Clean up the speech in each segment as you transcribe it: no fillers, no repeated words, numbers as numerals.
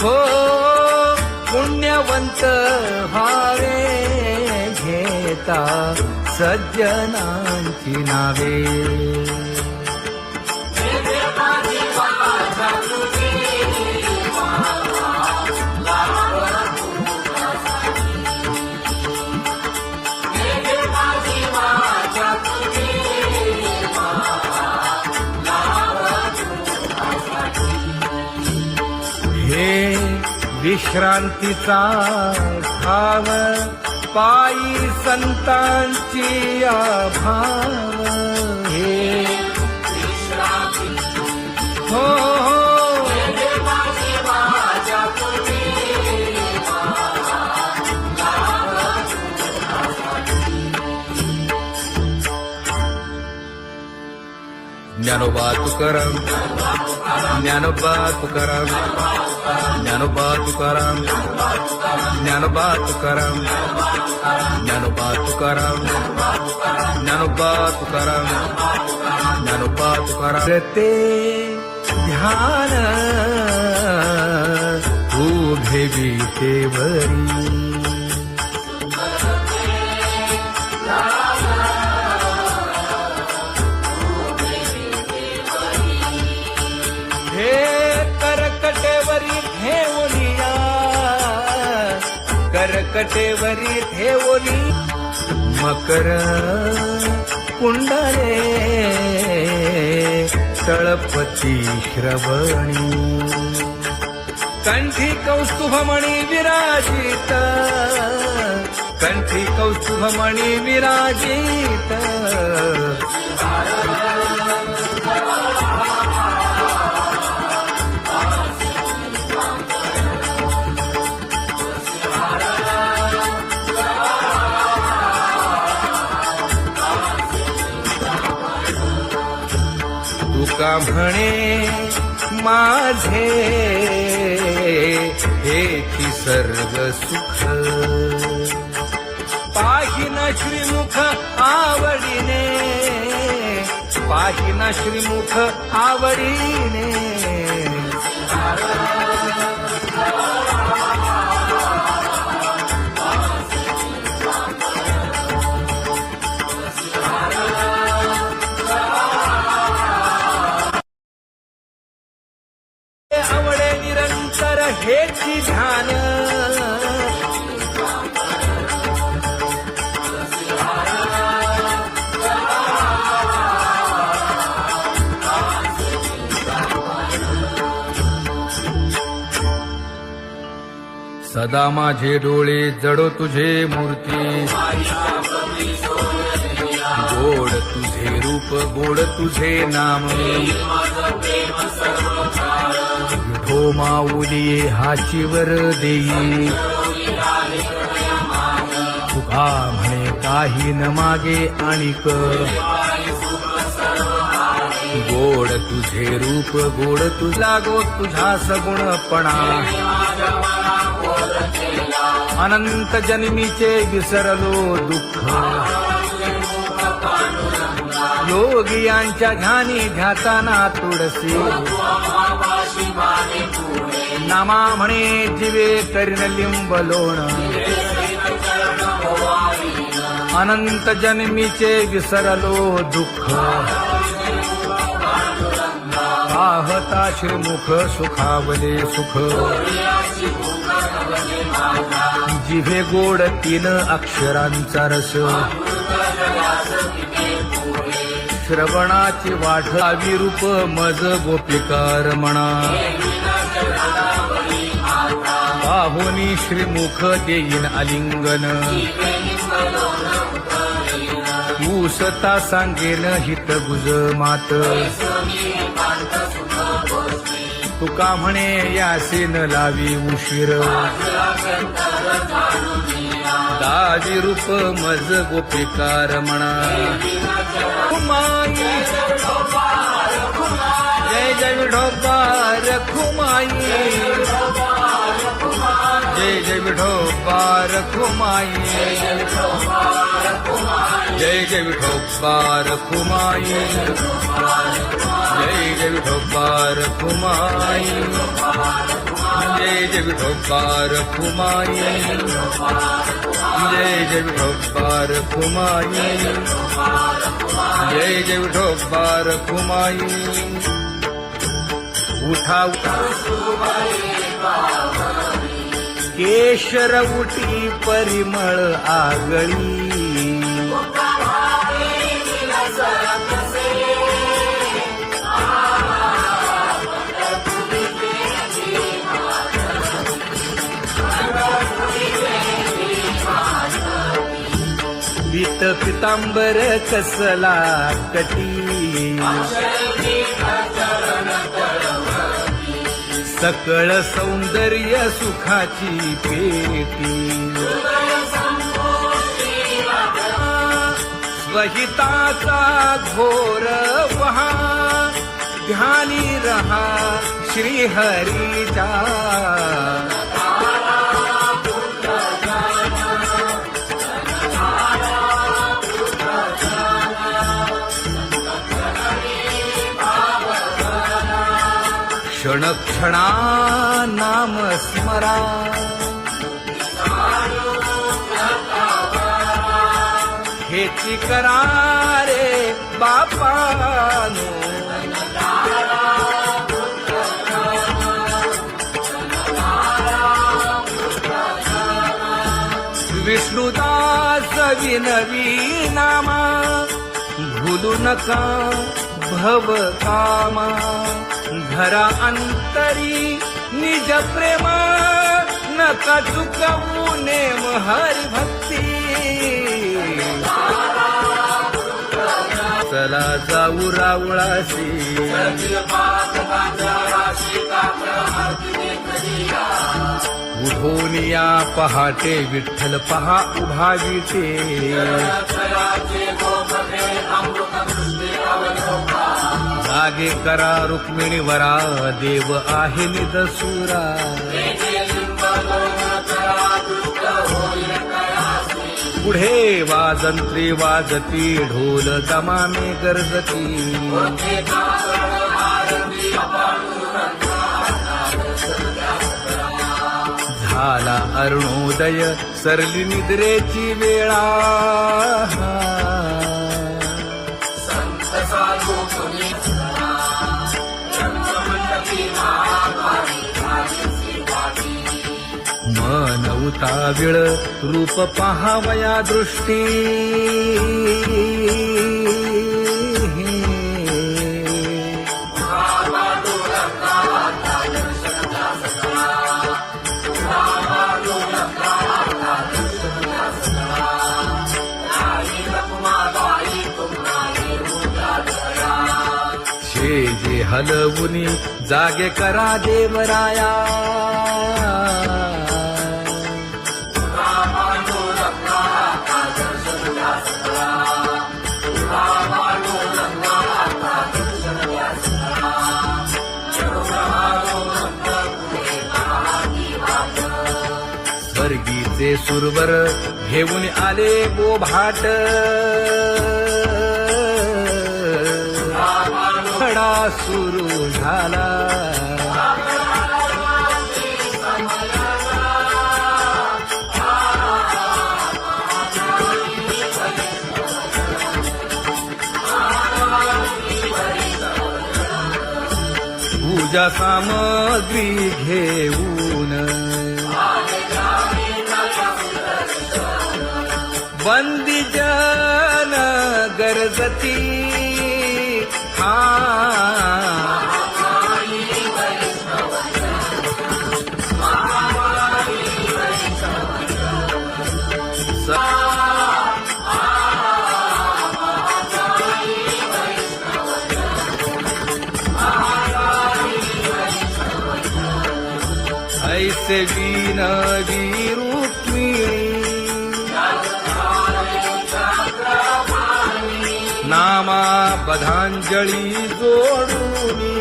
हो पुण्यवंत व्हावे घेता सज्जनांची नावे. हे विश्रांतीचा भाव पायी संतांची भाव. हे हो ज्ञानोबा तुकाराम ज्ञानोबा तुकाराम ज्ञानोबा तुकाराम ज्ञानोबा तुकाराम ज्ञानोबा तुकाराम ज्ञानोबा तुकाराम ज्ञानोबा तुकाराम. ते ध्यान उभे विटेवरी करकटेवरी ठेवली मकर कुंडले तळपती श्रवणी. कंठी कौस्तुभमणी विराजित कंठी कौस्तुभमणी विराजित. तुका म्हणे माझे हेची सर्व सुख पाहिना श्रीमुख आवडीने पाहिना श्रीमुख आवडीने. आवडे निरंतर हेची ध्यान सदा माझे डोळे जडो तुझे मूर्ती. गोड तुझे रूप गोड तुझे नाम. विठो माऊली हाचीवर देई तुका म्हणे काही न मागे आणिक. गोड तुझे रूप गोड तुझा गो तुझा सगुणपणा. अनंत जन्मीचे विसरलो दुःख. योगियांच्या ध्यानी ध्याताना तुळसी. नामा म्हणे जीवे करीन लिंब लोण. अनंत जन्मीचे विसरलो दुःख. पाहता श्रीमुख सुखावले सुख. जिभे गोड 3 अक्षरांचा रस. श्रवणाची वाट विरूप मज गोपिकार म्हणा. पाहुनी श्रीमुख देईन आलिंगन. ऊसता सांगेन हित गुज मात. तुका म्हणे यासे न लावी उशीर. दाजी रूप मज गोपिकार म्हणा. जय जय विठोबा रखुमाई. जय जय विठोबा रखुमाई. जय जय विठोबा रखुमाई. जय जय विठोबा रखुमाई. जय जय विठोबार कुमाई, जय जय विठोबार कुमाई, जय जय विठोबार कुमाई. उठा केशर उटी परिमळ आगळी, पीत पितांबर कसला कटी, सकळ सौंदर्य सुखाची पेटी. स्वहिताचा घोर वहा, ध्यानी रहा श्रीहरीचा. क्षण क्षणा नाम स्मरा, हेची करा रे बापानो. विष्णुदास विनवी नामा, भूलू नका भव कामा. घरा अंतरी निज प्रेम, नका चुकवू नेम हरी भक्ती. चला जाऊ रावळाशी, उठून या पहाटे विठ्ठल पहा उभा विटे. जागे करा रुक्मिणी वरा, देव आहे निदसुरा. पुढे वाजंत्री वाजती, ढोल दमामे गरजती. झाला अरुणोदय, सरली निद्रेची वेळा. मन उताविळ रूप पहावया दृष्टी. जे हलवुनी जागे करा देवराया. स्वर्गीचे सुरवर घेऊन आले बोभाट. खडा सुरू झाला. पूजा सामग्री घेऊन बंदी जन गरजती. ऐसे विनवी रुक्मिणी, नामा बधांजळी जोडूनी.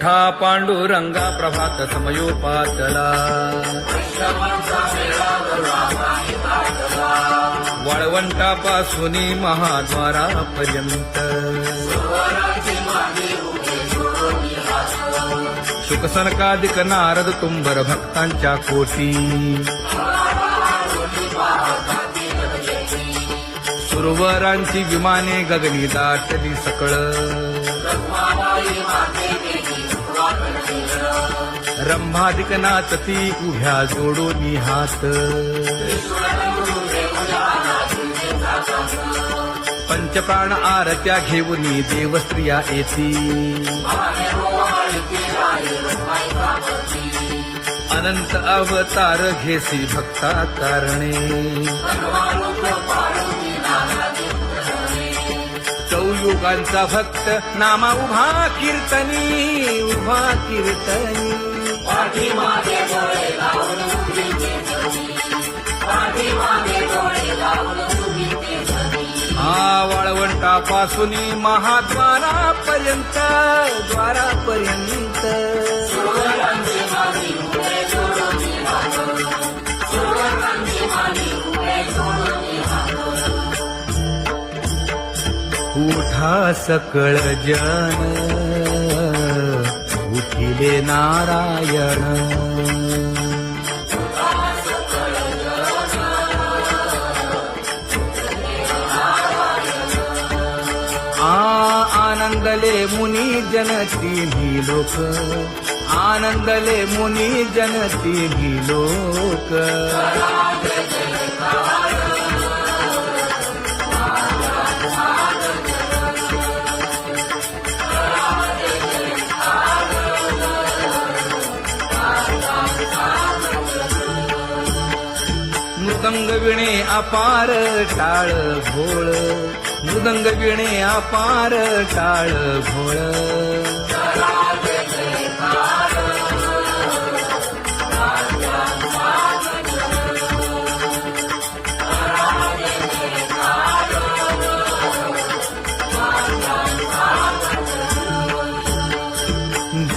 उठा पांडुरंगा प्रभात समयोपातला वाळवंटापासून महाद्वारापर्यंत शुकसनकादिक नारद तुंबर भक्तांच्या कोटी सुरवरांची विमाने गगनी दाटली सकळ रंभादिक नाचती उभ्या जोडोनी हात पंचप्राण आरत्या घेऊनी देवस्त्रिया येती अनंत अवतार घेसी भक्ता कारणे चौयुगांचा भक्त नामा उभा कीर्तनी वाळवंटापासून महाद्वारापर्यंत उठा सकळ जन उठिले नारायण आनंदले मुनी जन तिन्ही लोक आनंदले मुनी जन तिन्ही लोक मृदंग विणे अपार टाळ भोळ मृदंग विणे अपार टाळ भोळ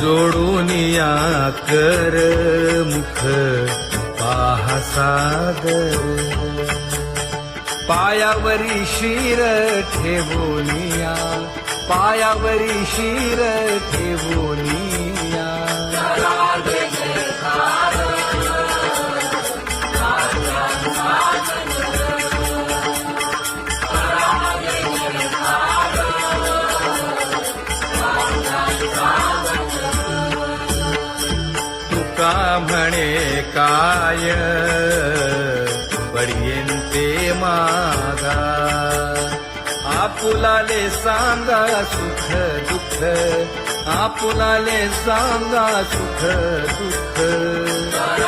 जोडूनिया कर मुख पाहा सागर पायावरी शिर ठेवोनिया पायावरी शिर ठेवोनिया तुका म्हणे काय पडियेंते मागा आपुलाले सांगा सुख दुःख आपुलाले सांगा सुख दुःख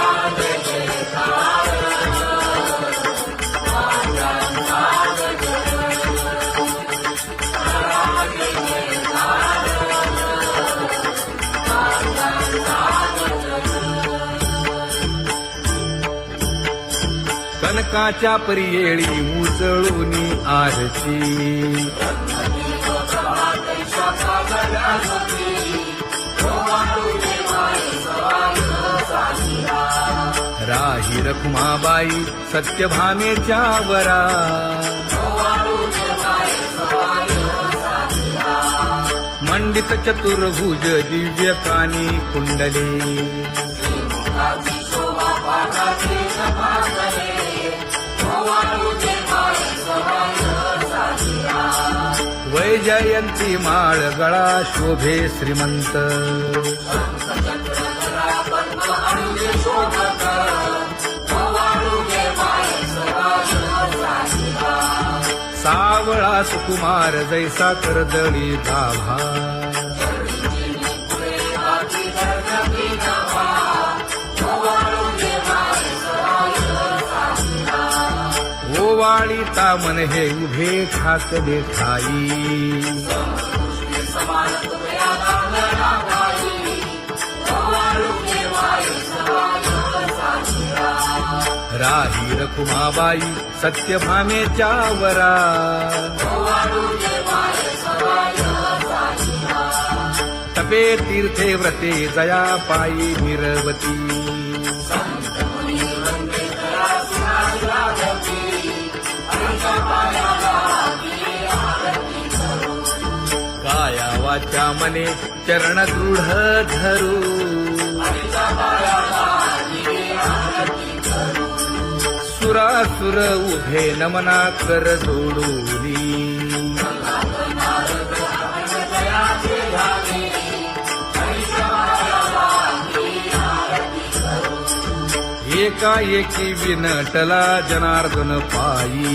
कनकाच्या परियेळी उजळूनी आरती राही रखुमाबाई सत्यभामेच्या वरा मंडित चतुर्भुज दिव्य कानी कुंडली वैजयंती माळ गळा शोभे श्रीमंत सावळा सुकुमार जैसा करदळी गाभा ओवाळी तामन हे उभे ठाकले ठाई राही रखुमाबाई सत्यभामेच्या वरा तपे तीर्थे व्रते जया पायी निरवती काया वाचा मने चरण दृढ धरू सुरासुर उभे नमना कर जोडूनी एकाएकी विनटला जनार्दन पायी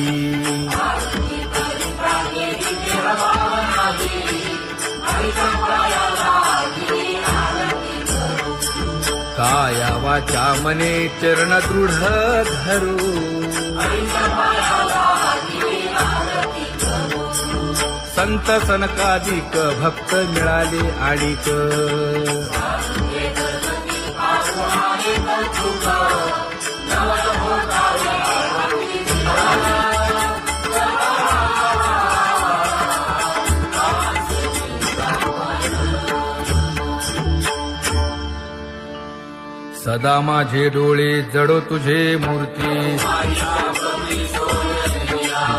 काया वाचा मने चरण दृढ धरू संत सनकादिक भक्त मिळाले आणिक सदा माझे डोळे जडो तुझे मूर्ती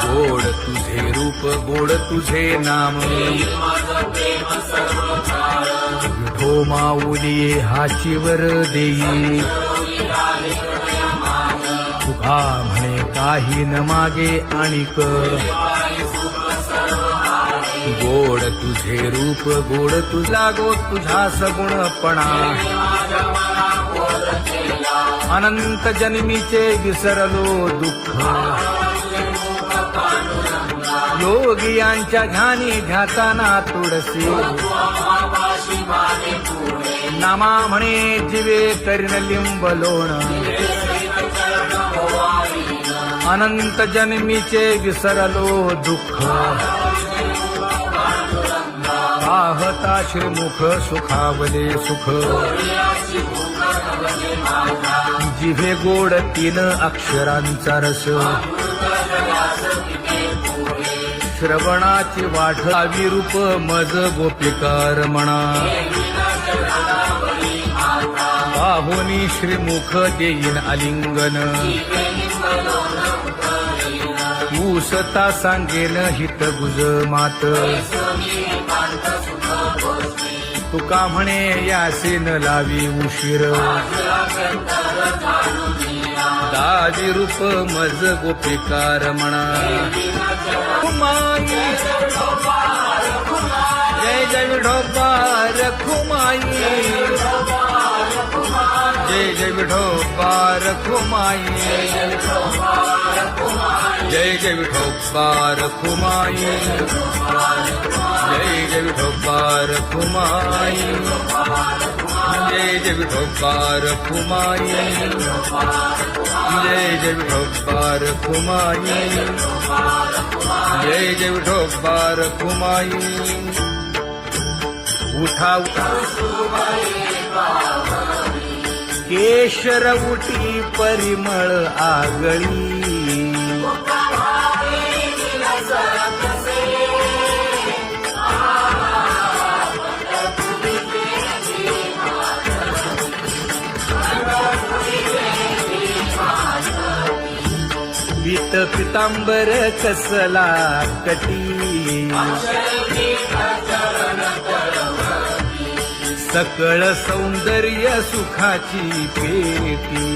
गोड तुझे रूप गोड तुझे नाम विठो माऊली हाचीवर देई तुका म्हणे काही न मागे आणिक गोड तुझे रूप गोड तुझा गो तुझा सगुणपणा अनंत जन्मीचे विसरलो दुःख योगियांच्या ध्यानी ध्याताना तुळसी नामा म्हणे जीवे करीन लिंब लोण अनंत जन्मीचे विसरलो दुःख पाहता श्रीमुख सुखावले सुख जिभे गोड 3 अक्षरांचा रस श्रवणाची वाट विरूप मज गोपिकार म्हणा पाहुनी श्रीमुख देईन आलिंगन ऊसता सांगेन हित गुज मात तुका म्हणे यासीन लावी उशीर दाजी रूप मज गोपिकार म्हणा खुमाई जय जय विठोबा रखुमाई जय जय विठोबा रखुमाई जय जय विठोबा रखुमाई जय जय विठोबा रखुमाई जय जय विठोबा रखुमाई जय जय विठोबा रखुमाई जय जय विठोबा रखुमाई उठा केशर उटी परिमळ आगळी पीत पितांबर कसला कटी सकळ सौंदर्य सुखाची पेटी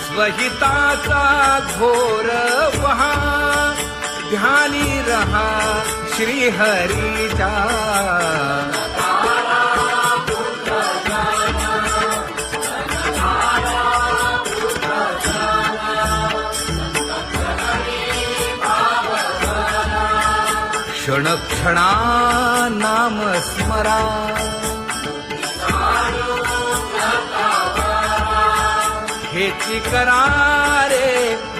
स्वहिताचा घोर वहा ध्यानी रहा श्रीहरीचा क्षण क्षणा नाम स्मरा हेची करा रे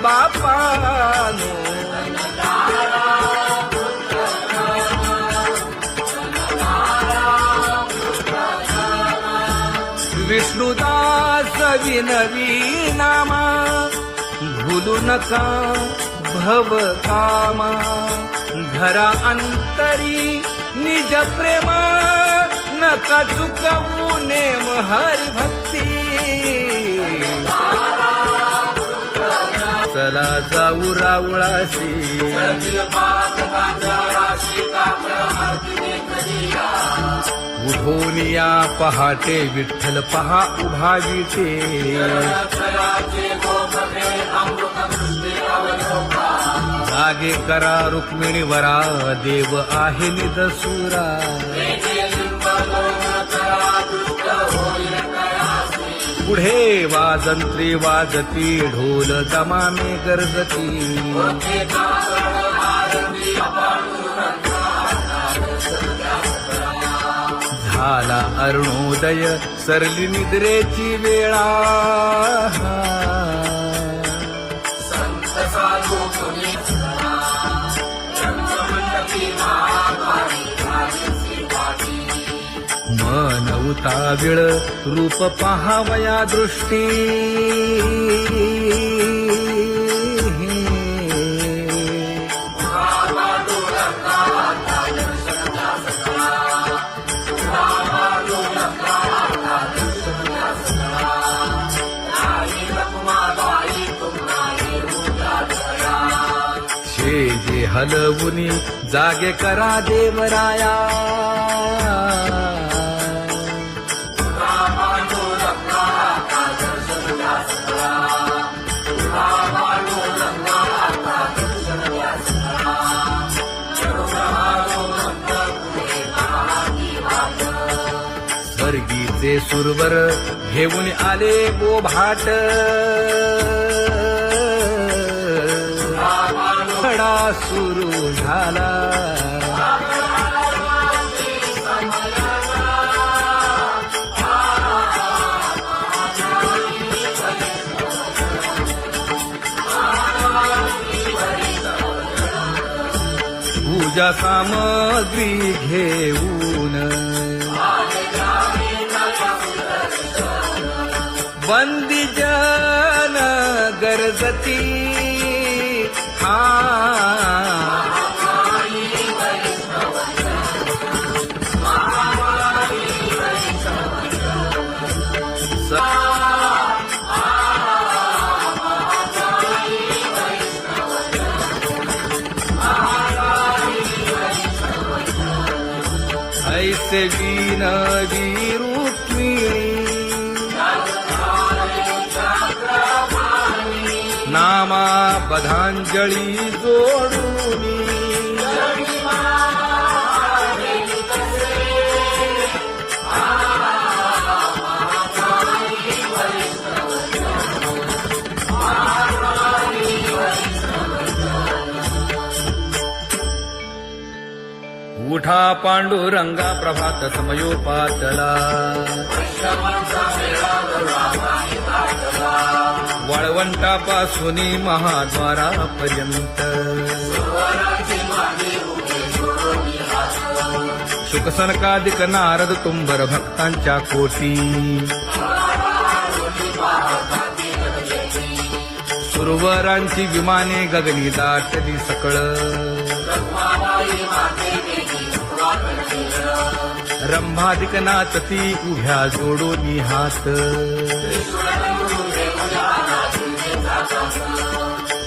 बापानो विष्णुदास विनवी नामा भूलू नका भव कामा धरा अंतरी निज प्रेम नका चुकवू नेम हरी भक्ती चला जाऊ रावळाशी उठोनिया पहाटे विठ्ठल पहा उभा विटे जागे करा रुक्मिणी वरा देव आहे निदसुरा पुढे वाजंत्री वाजती ढोल दमामे गरजती झाला अरुणोदय सरली निद्रेची वेळा मन उताविळ रूप पहावया दृष्टी जे हलवुनी जागे करा देवराया स्वर्गीचे सुरवर घेऊन आले बोभाट खडा सुरू झाला पूजा सामग्री घेऊन बंदी जन गरजती ऐसे विनवी रुक्मिणी नामा बधांजळी जोडूनी उठा पांडुरंगा प्रभात समयोपातला वाळवंटापासून महाद्वारापर्यंत शुकसनकादिक नारद तुंबर भक्तांच्या कोटी सुरवरांची विमाने गगनी दाटली सकळ रंभादिक नाचती उभ्या जोडोनी हात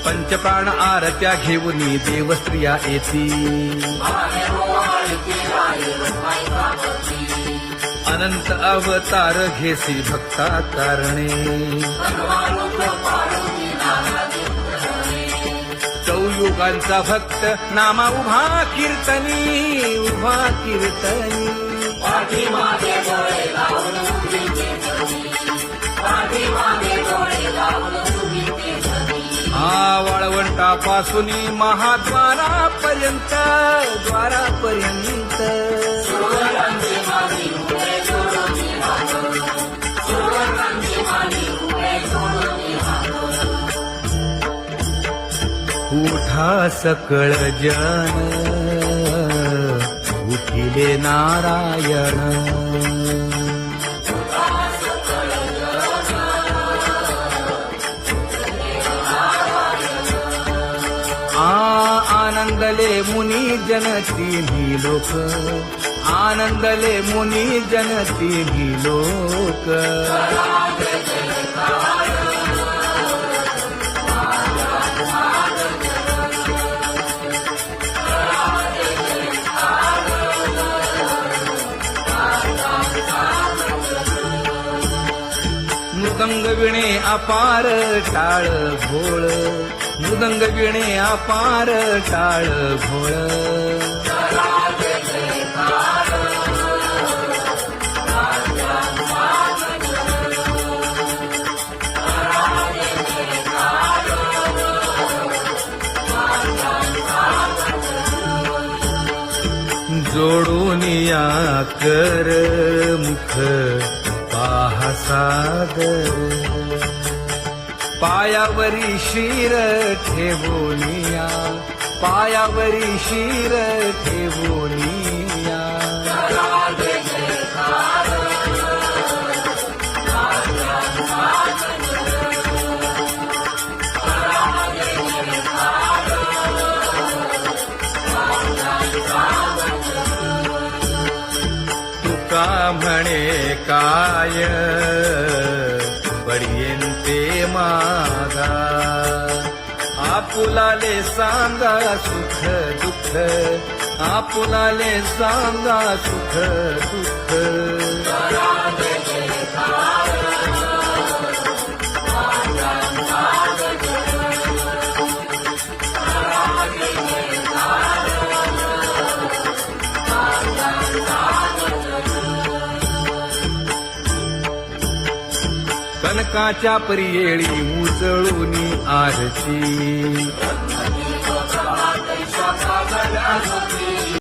पंचप्राण आरत्या घेऊनी देवस्त्रिया येती अनंत अवतार घेसी भक्ता कारणे चौयुगांचा भक्त नामा उभा कीर्तनी उभा कीर्तनी वाळवंटापासून महाद्वारापर्यंत द्वारापर्यंत उठा सकळ जन उठिले नारायण आनंदले मुनी तिन्ही लोक आनंदले मुनी जन तिन्ही लोक मृदंग विणे अपार टाळ भोळ मृदंग विणे अपार टाळ भोळ जोडून या कर मुख पाहा सादर पायावरी शिर ठेवोनिया पायावरी शिर ठेवोनिया तुका म्हणे काय पर्यंते मागा आपुलाले सांगा सुख दुःख आपुलाले सांगा सुख दुःख कनकाच्या परियेळी उजळूनी आरती